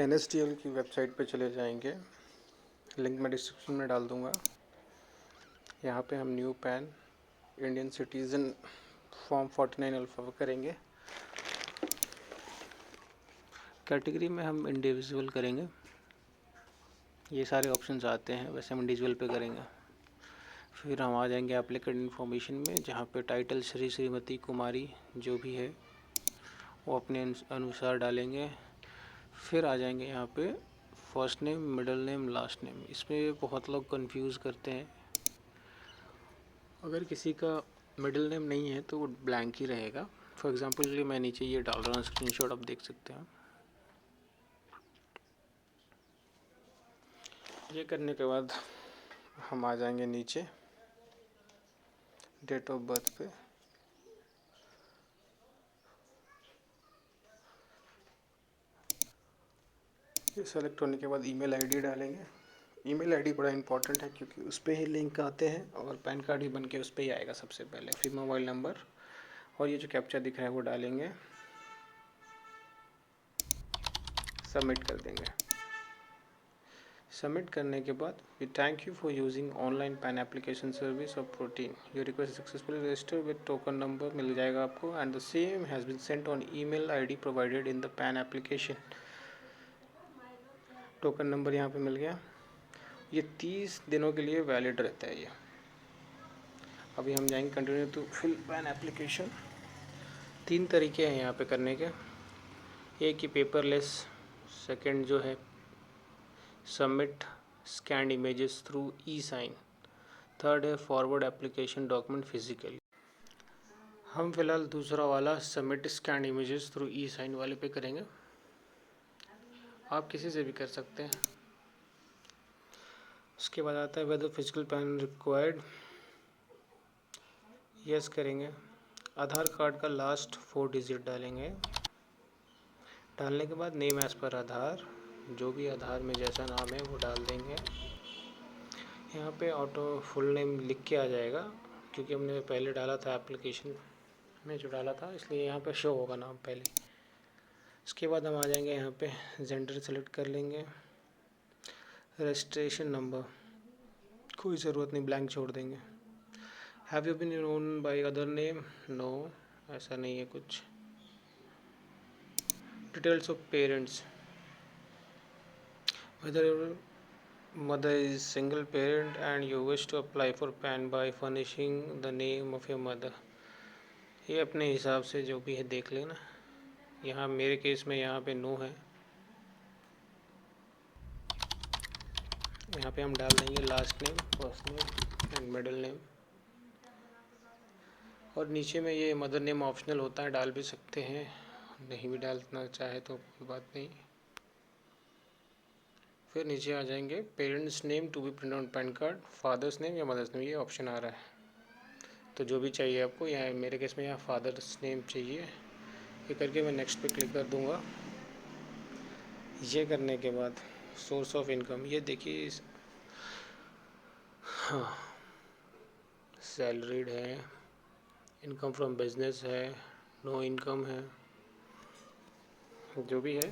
NSDL की website पे चले जाएंगे, लिंक मैं डिस्क्रिप्शन में डाल दूँगा। यहाँ पे हम new pan Indian citizen form 49 alpha करेंगे। कैटेगरी में हम इंडिविजुअल करेंगे। ये सारे ऑप्शंस आते हैं, वैसे हम इंडिविजुअल पे करेंगे। फिर हम आ जाएंगे एप्लीकेंट इन्फॉर्मेशन में, जहाँ पे टाइटल श्री श्रीमती कुमारी जो भी है वो अपने अनुसार डालेंगे। फिर आ जाएंगे यहाँ पे first name, middle name, last name. इसमें बहुत लोग कंफ्यूज करते हैं। अगर किसी का मिडिल नेम नहीं है तो वो ब्लैंक ही रहेगा। फॉर एग्जांपल के लिए मैं नीचे ये डाल रहा हूँ, स्क्रीनशॉट आप देख सकते हैं। ये करने के बाद हम आ जाएंगे नीचे डेट ऑफ बर्थ पे। ये सेलेक्ट होने के बाद ईमेल आईडी डालेंगे। ईमेल आईडी बड़ा इंपॉर्टेंट है क्योंकि उस पर ही लिंक आते हैं और पैन कार्ड भी बन के उस पर ही आएगा सबसे पहले। फिर मोबाइल नंबर और ये जो कैप्चा दिख रहा है वो डालेंगे, सबमिट कर देंगे। सबमिट करने के बाद we thank you for using online PAN application service of Protean, your request successfully registered with token number मिल जाएगा आपको, and the same has been sent on email ID provided in the PAN application. Token number यहाँ पे मिल गया। ये 30 दिनों के लिए वैलिड रहता है ये। अभी हम जाएंगे continue to fill PAN application. 3 तरीके हैं यहाँ पे करने के। एक ही पेपरलेस, सेकंड जो है सबमिट स्कैन इमेजेस थ्रू ई साइन, थर्ड है फॉरवर्ड एप्लीकेशन डॉक्यूमेंट फिजिकली। हम फिलहाल दूसरा वाला सबमिट स्कैन इमेजेस थ्रू ई साइन वाले पे करेंगे। आप किसी से भी कर सकते हैं। उसके बाद आता है whether physical PAN required, yes करेंगे। आधार कार्ड का लास्ट 4 डिजिट डालेंगे। डालने के बाद नेम एज़ पर आधार, जो भी आधार में जैसा नाम है वो डाल देंगे। यहाँ पे ऑटो फुल नेम लिख के आ जाएगा क्योंकि हमने पहले डाला था एप्लीकेशन में जो डाला था, इसलिए यहाँ पे शो होगा नाम पहले। इसके बाद हम आ जाएंगे यहाँ पे जेंडर सेलेक्ट कर लेंगे। रजिस्ट्रेशन नंबर कोई ज़रूरत नहीं, ब्लैंक छोड़ देंगे। Have you been known by other name, no, ऐसा नहीं है कुछ। Details of parents, whether your mother is single parent and you wish to apply for PAN by furnishing the name of your mother, ये अपने हिसाब से जो भी है देख लेना। यहाँ मेरे केस में यहाँ पे नो है। यहाँ पे हम डाल देंगे last name, first name and middle name. और नीचे में ये मदर नेम ऑप्शनल होता है, डाल भी सकते हैं, नहीं भी डालना चाहे तो कोई बात नहीं। फिर नीचे आ जाएंगे parents name to be print on PAN card, father's name या मदर्स नेम, ये ऑप्शन आ रहा है। तो जो भी चाहिए आपको, यहाँ मेरे केस में यहाँ फादर्स नेम चाहिए। ये करके मैं नेक्स्ट पे क्लिक कर दूँगा। ये करने के बाद सोर्स ऑफ इनकम, ये देखिए, हाँ, सैलरीड है, इनकम फ्रॉम बिजनेस है, नो इनकम है, जो भी है।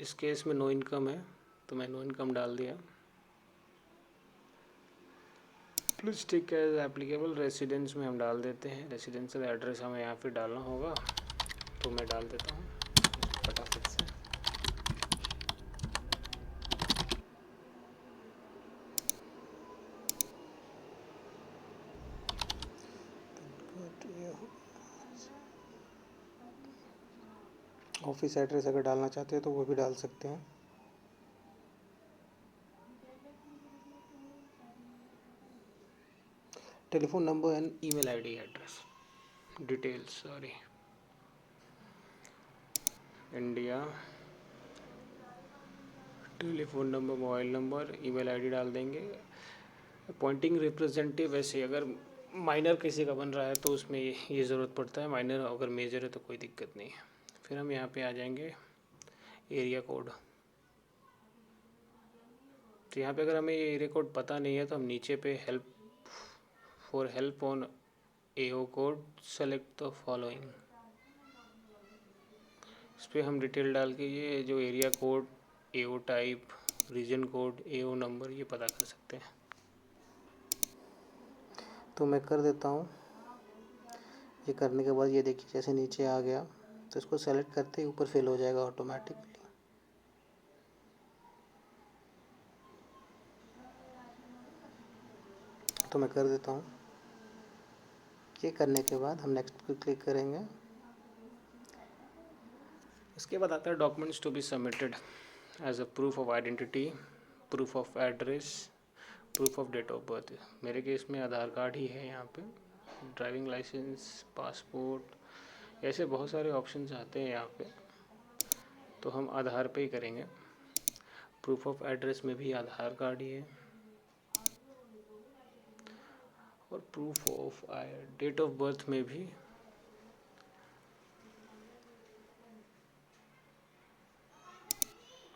इस केस में नो इनकम है तो मैं नो इनकम डाल दिया। Please tick as applicable residence में हम डाल देते हैं। रेसिडेंशियल एड्रेस हमें यहाँ पे डालना होगा तो मैं डाल देता हूँ फटाफट से। ऑफिस एड्रेस अगर डालना चाहते हैं तो वो भी डाल सकते हैं। Telephone number and email ID address details, sorry, India, telephone number, mobile number, email ID डाल देंगे। अपॉइंटिंग रिप्रेजेंटेटिव, वैसे अगर माइनर किसी का बन रहा है तो उसमें ये ज़रूरत पड़ता है, माइनर अगर मेजर है तो कोई दिक्कत नहीं है। फिर हम यहाँ पे आ जाएंगे एरिया कोड। तो यहाँ पे अगर हमें ये एरिया कोड पता नहीं है तो हम नीचे पे help for help on AO code select the following, इस पर हम डिटेल डाल के ये जो area code, AO type, region code, AO number ये पता कर सकते हैं। तो मैं कर देता हूँ। ये करने के बाद ये देखिए जैसे नीचे आ गया तो इसको सेलेक्ट करते ही ऊपर फिल हो जाएगा ऑटोमेटिकली। तो मैं कर देता हूँ। ये करने के बाद हम नेक्स्ट पर क्लिक करेंगे। इसके बाद आता है documents to be submitted as a proof of identity, proof of address, proof of date of birth. मेरे केस में आधार कार्ड ही है यहाँ पे, ड्राइविंग लाइसेंस, पासपोर्ट, ऐसे बहुत सारे ऑप्शंस आते हैं यहाँ पे, तो हम आधार पे ही करेंगे। प्रूफ ऑफ एड्रेस में भी आधार कार्ड ही है, और proof of date of birth में भी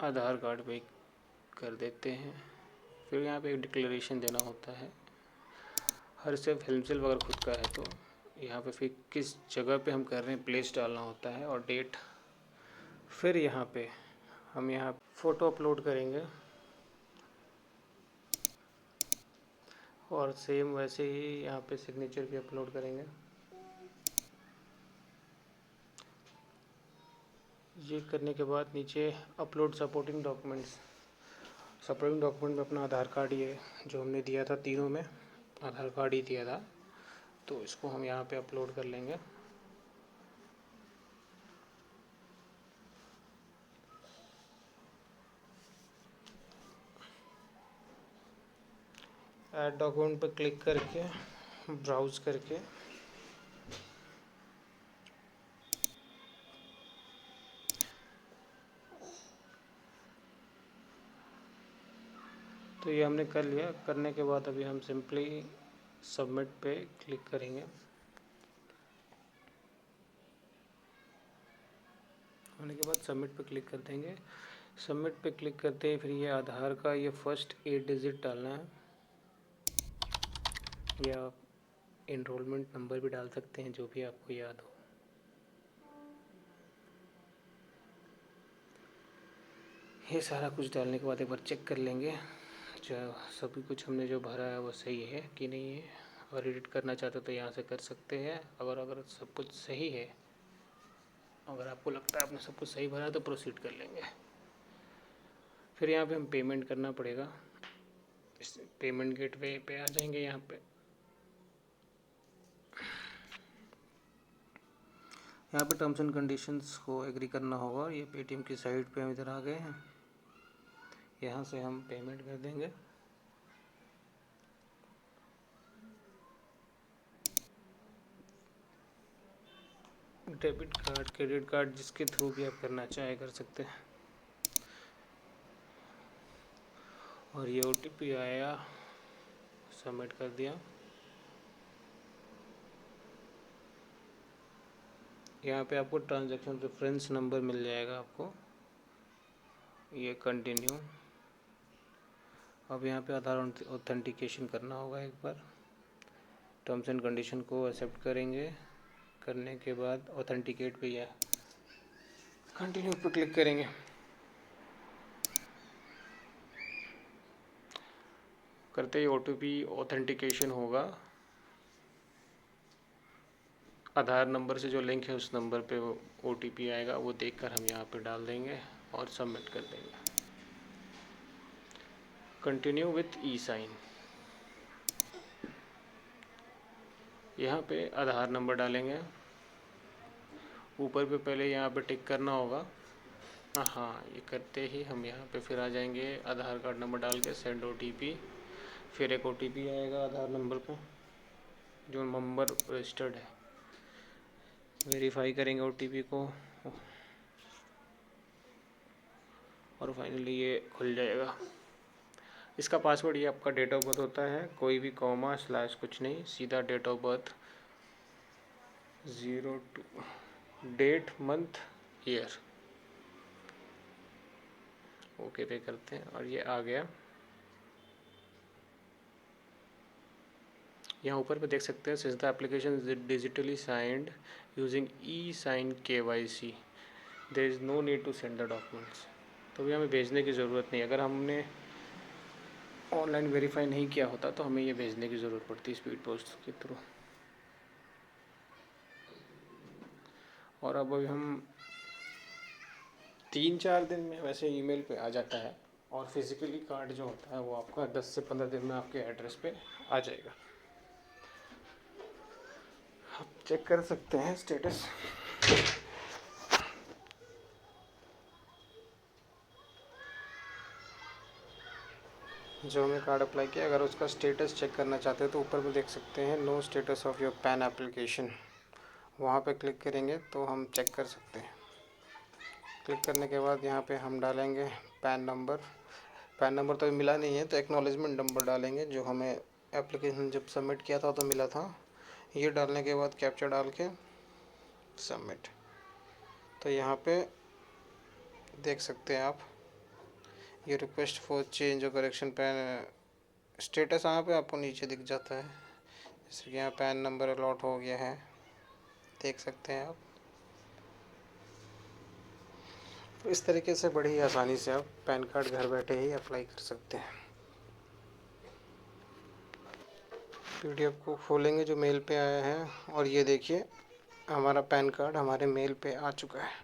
आधार कार्ड पे कर देते हैं। फिर यहाँ पे एक डिक्लेरेशन देना होता है। हर से हिमसेल्फ अगर खुद का है तो यहाँ पे फिर किस जगह पे हम कर रहे हैं प्लेस डालना होता है और डेट। फिर यहाँ पे हम यहाँ फ़ोटो अपलोड करेंगे और सेम वैसे ही यहाँ पे सिग्नेचर भी अपलोड करेंगे। ये करने के बाद नीचे upload supporting documents, supporting document में अपना आधार कार्ड ही है जो हमने दिया था, तीनों में आधार कार्ड ही दिया था, तो इसको हम यहाँ पे अपलोड कर लेंगे। ऐड डॉक्यूमेंट पर क्लिक करके ब्राउज़ करके तो ये हमने कर लिया। करने के बाद अभी हम सिंपली सबमिट पे क्लिक करेंगे। होने के बाद सबमिट पे क्लिक कर देंगे। सबमिट पे क्लिक करते हैं, फिर ये आधार का ये फर्स्ट 8 डिजिट डालना है, या आप एनरोलमेंट नंबर भी डाल सकते हैं जो भी आपको याद हो। ये सारा कुछ डालने के बाद एक बार चेक कर लेंगे जो सभी कुछ हमने जो भरा है वो सही है कि नहीं है। अगर एडिट करना चाहते हो तो यहाँ से कर सकते हैं। अगर सब कुछ सही है, अगर आपको लगता है आपने सब कुछ सही भरा तो प्रोसीड कर लेंगे। फिर यहाँ पे हम पेमेंट करना पड़ेगा। इस पेमेंट गेटवे पे आ जाएंगे। यहाँ पे टर्म्स एंड कंडीशंस को एग्री करना होगा। ये पेटीएम की साइट पे हम इधर आ गए हैं। यहाँ से हम पेमेंट कर देंगे। डेबिट कार्ड, क्रेडिट कार्ड, जिसके थ्रू भी आप करना चाहे कर सकते हैं। और ये OTP आया, सबमिट कर दिया। यहाँ पे आपको ट्रांजैक्शन रेफरेंस नंबर मिल जाएगा आपको। ये कंटिन्यू। अब यहाँ पे आधार ऑथेंटिकेशन करना होगा एक बार। टर्म्स एंड कंडीशन को एक्सेप्ट करेंगे। करने के बाद ऑथेंटिकेट पे या कंटिन्यू पे क्लिक करेंगे। करते ही OTP ऑथेंटिकेशन होगा। आधार नंबर से जो लिंक है उस नंबर पे वो OTP आएगा, वो देखकर हम यहाँ पे डाल देंगे और सबमिट कर देंगे। Continue with e-sign. यहाँ पे आधार नंबर डालेंगे। ऊपर पे पहले यहाँ पे टिक करना होगा। हाँ, ये करते ही हम यहाँ पे फिर आ जाएंगे आधार कार्ड नंबर डाल के सेंड OTP। फिर एक OTP आएगा आधार नंबर पे जो नंबर रजिस्टर्ड है। वेरीफाई करेंगे OTP को और फाइनली ये खुल जाएगा। इसका पासवर्ड ये आपका डेट ऑफ बर्थ होता है, कोई भी कॉमा स्लैश कुछ नहीं, सीधा date of birth 02 date month year. Okay pay करते हैं और ये आ गया। यहाँ ऊपर पे देख सकते हैं since the application digitally signed using e sign KYC, there is no need to send the documents. तो भी हमें भेजने की ज़रूरत नहीं। अगर हमने ऑनलाइन वेरीफाई नहीं किया होता तो हमें ये भेजने की ज़रूरत पड़ती स्पीड पोस्ट के थ्रू। और अब अभी हम 3-4 दिन में वैसे ईमेल पे आ जाता है, और फिज़िकली कार्ड जो होता है वो आपका 10 से 15 दिन में आपके एड्रेस पे आ जाएगा। आप चेक कर सकते हैं स्टेटस। जो हमने कार्ड अप्लाई किया, अगर उसका स्टेटस चेक करना चाहते हैं तो ऊपर में देख सकते हैं know status of your PAN application. वहाँ पे क्लिक करेंगे तो हम चेक कर सकते हैं। क्लिक करने के बाद यहाँ पे हम डालेंगे पैन नंबर। पैन नंबर तो अभी मिला नहीं है, तो एक्नॉलेजमेंट नंबर डालेंगे जो हमें एप्लीकेशन जब सबमिट किया था तो मिला था। ये डालने के बाद कैप्चा डाल के सबमिट। तो यहाँ पे देख सकते हैं आप, ये रिक्वेस्ट फॉर चेंज और करेक्शन पैन स्टेटस यहाँ पे आपको नीचे दिख जाता है। जैसे कि यहाँ पैन नंबर अलॉट हो गया है, देख सकते हैं आप। तो इस तरीके से बड़ी ही आसानी से आप पैन कार्ड घर बैठे ही अप्लाई कर सकते हैं। पीडीएफ को खोलेंगे जो मेल पे आया है, और ये देखिए हमारा पैन कार्ड हमारे मेल पे आ चुका है।